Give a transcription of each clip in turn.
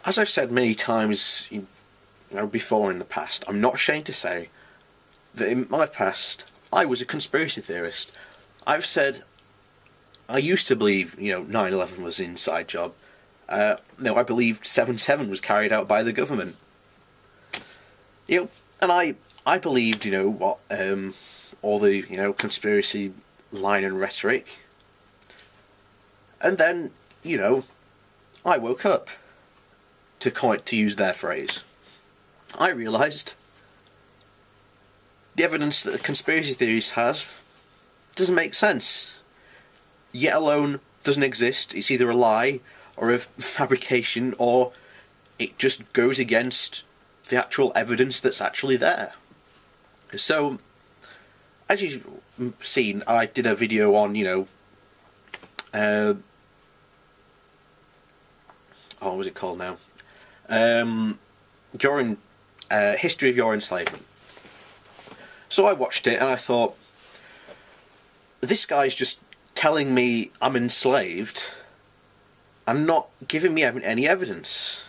As I've said many times, before in the past, I'm not ashamed to say that in my past, I was a conspiracy theorist. I've said I used to believe, 9/11 was an inside job. No, I believed 7/7 was carried out by the government. And I believed, what all the conspiracy line and rhetoric. And then, I woke up, to use their phrase. I realised the evidence that the conspiracy theories has doesn't make sense. Yet alone doesn't exist. It's either a lie or a fabrication, or it just goes against the actual evidence that's actually there. So, as you've seen, I did a video on, what was it called now? History of your enslavement. So I watched it and I thought, this guy's just telling me I'm enslaved and not giving me any evidence.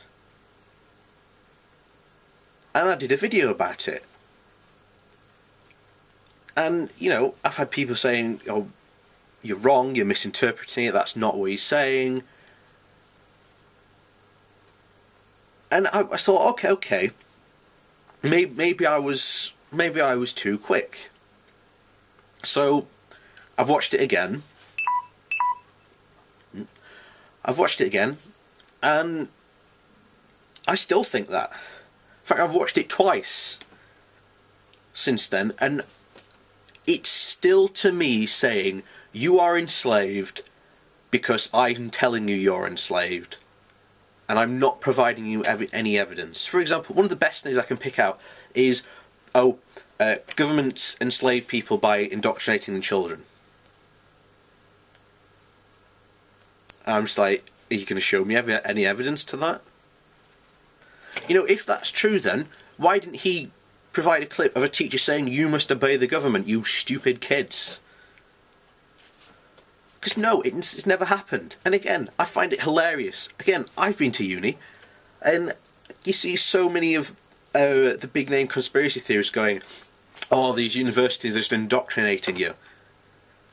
And I did a video about it. And, I've had people saying, oh, you're wrong, you're misinterpreting it, that's not what he's saying. And I thought, okay, maybe I was too quick. So I've watched it again. And I still think that. In fact, I've watched it twice since then, and it's still, to me, saying you are enslaved because I'm telling you you're enslaved, and I'm not providing you any evidence. For example, one of the best things I can pick out is, governments enslave people by indoctrinating the children. I'm just like, are you going to show me any evidence to that? If that's true, then why didn't he provide a clip of a teacher saying, you must obey the government, you stupid kids? Because no, it's never happened. And again, I find it hilarious. Again, I've been to uni, and you see so many of the big name conspiracy theorists going, oh, these universities are just indoctrinating you.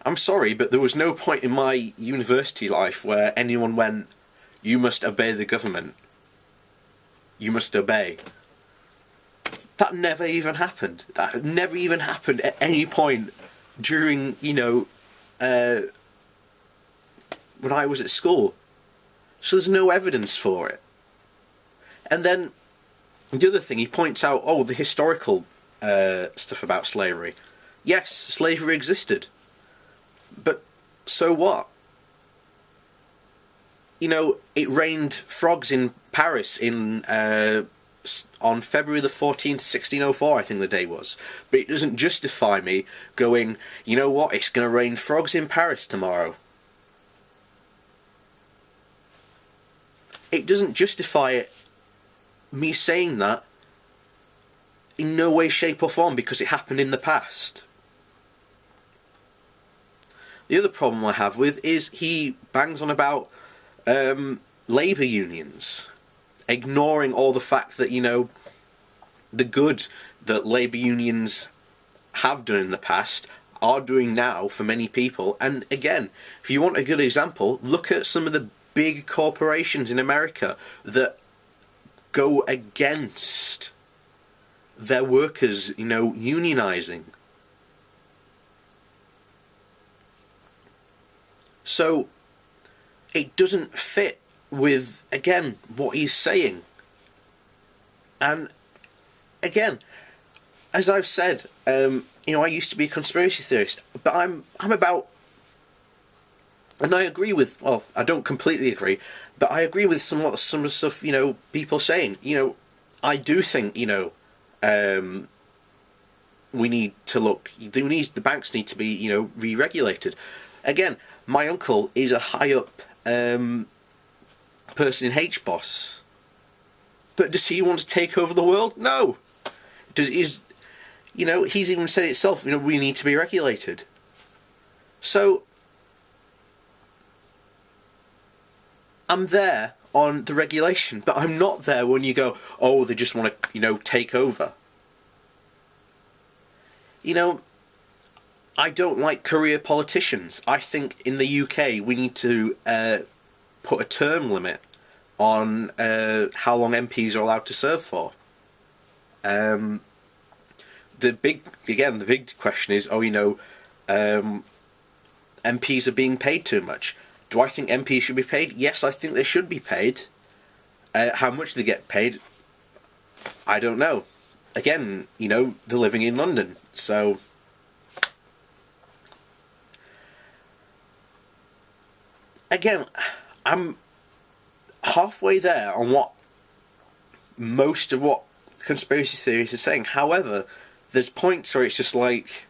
I'm sorry, but there was no point in my university life where anyone went, you must obey the government. You must obey. That never even happened. That never even happened at any point during, when I was at school. So there's no evidence for it. And then the other thing, he points out, the historical stuff about slavery. Yes, slavery existed. But so what? It rained frogs in Paris on February the 14th, 1604, I think the day was. But it doesn't justify me going, you know what, it's going to rain frogs in Paris tomorrow. It doesn't justify me saying that in no way, shape or form, because it happened in the past. The other problem I have with is he bangs on about labour unions, ignoring all the fact that, the good that labour unions have done in the past are doing now for many people. And again, if you want a good example, look at some of the big corporations in America that go against their workers, unionising. So it doesn't fit with, again, what he's saying. And again, as I've said, I used to be a conspiracy theorist, but I'm about, and I agree with, well, I don't completely agree, but I agree with some of the stuff, people saying. I do think, we need to look, the banks need to be, re-regulated. Again, my uncle is a high up person in HBOS. But does he want to take over the world? No. He's even said it himself, we need to be regulated. So I'm there on the regulation, but I'm not there when you go, oh, they just want to, take over. I don't like career politicians. I think in the UK we need to put a term limit on how long MPs are allowed to serve for. The big question is, MPs are being paid too much. Do I think MPs should be paid? Yes, I think they should be paid. How much they get paid, I don't know. Again, they're living in London, so... Again, I'm halfway there on most of what conspiracy theories are saying. However, there's points where it's just like,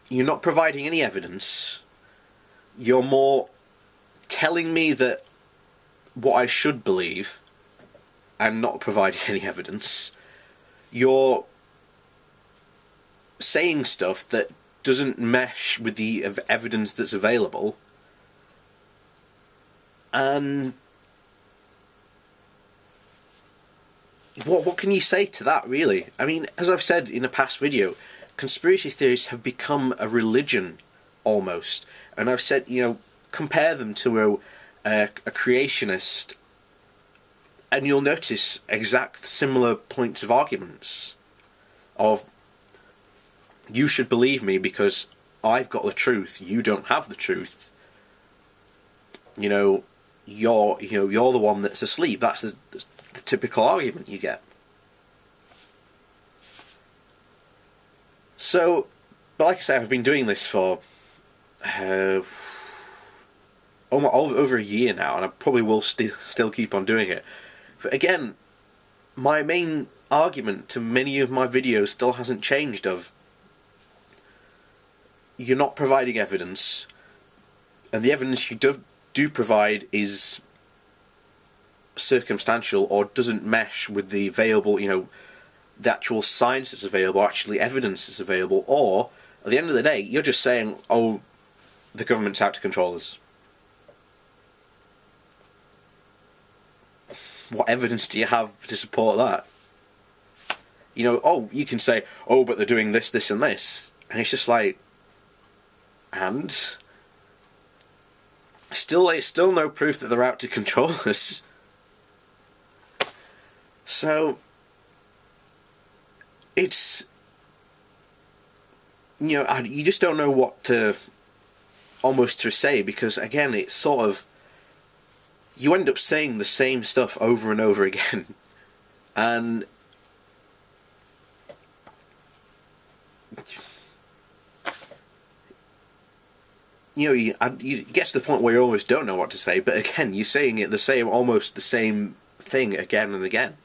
you're not providing any evidence. You're more telling me that what I should believe and not providing any evidence. You're saying stuff that doesn't mesh with the evidence that's available. And what can you say to that, really? I mean, as I've said in a past video, conspiracy theories have become a religion, almost. And I've said, compare them to a creationist, and you'll notice exact similar points of arguments. Of, you should believe me because I've got the truth, you don't have the truth. You're the one that's asleep. That's the typical argument you get. So, but like I say, I've been doing this for over a year now, and I probably will still keep on doing it. But again, my main argument to many of my videos still hasn't changed. Of, you're not providing evidence, and the evidence you do provide is circumstantial or doesn't mesh with the available, the actual science that's available, actually evidence that's available, or at the end of the day, you're just saying, oh, the government's out to control us. What evidence do you have to support that? You can say, oh, but they're doing this, this and this, and it's just like, and it's still no proof that they're out to control us. So it's, you just don't know what to say, because again, it's sort of, you end up saying the same stuff over and over again, and you get to the point where you almost don't know what to say, but again, you're saying it almost the same thing again and again.